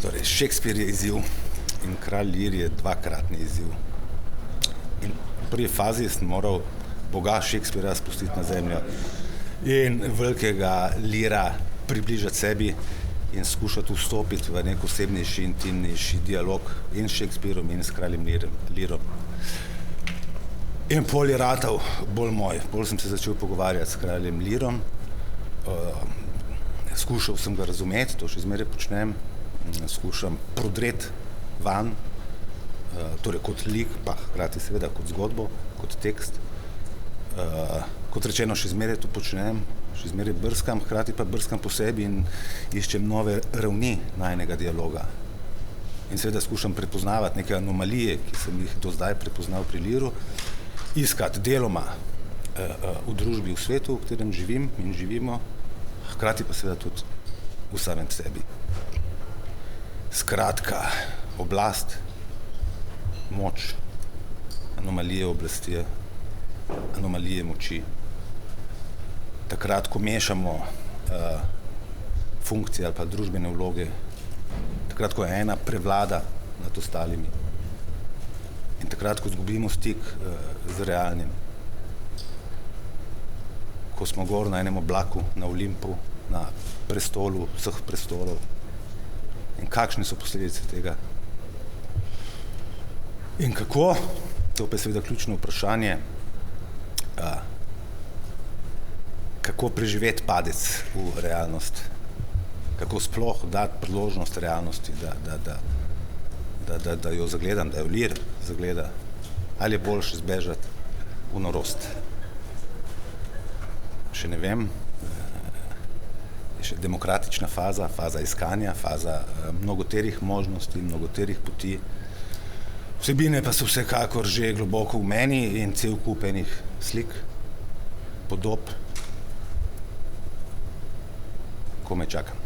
Torej, Shakespeare je izziv in Kralj Lear je dvakratni izziv. In v prvi fazi sem moral boga Shakespearea spustiti na zemljo in velikega Leara približati sebi in skušati vstopiti v nek osebnejši, intimnejši dialog in s Shakespearom in s Kraljem Learom. In pol je ratal bolj moj, bolj sem se začel pogovarjati s Kraljem Learom, skušal sem ga razumeti, to še zmeraj počnem, skušam prodreti van, torej kot lik, pa hkrati seveda kot zgodbo, kot tekst. Kot rečeno, še zmeraj to počnem, še zmeraj brskam, hkrati pa brskam po sebi in iščem nove ravni najinega dialoga. In seveda skušam prepoznavati neke anomalije, ki sem jih do zdaj prepoznal pri Learu, iskati deloma v družbi, v svetu, v katerem živim in živimo, hkrati pa seveda tudi v samem sebi. Skratka, oblast, moč, anomalije oblasti, anomalije moči. Takrat, ko mešamo funkcije ali pa družbene vloge, takrat, ko ena prevlada nad ostalimi in takrat, ko izgubimo stik z realnim, ko smo gor na enem oblaku, na Olimpu, na prestolu vseh prestolov. In kakšne so posledice tega? In kako? To pa je seveda ključno vprašanje, kako preživeti padec v realnost, kako sploh dati priložnost realnosti, da jo zagledam, da jo Lear zagleda, ali je boljše zbežati v norost. Še ne vem, je še demokratična faza, faza iskanja, faza mnogoterih možnosti, mnogoterih poti. Vsebine pa so vsekakor že globoko v meni in cel kup enih slik, podob, komaj čakam.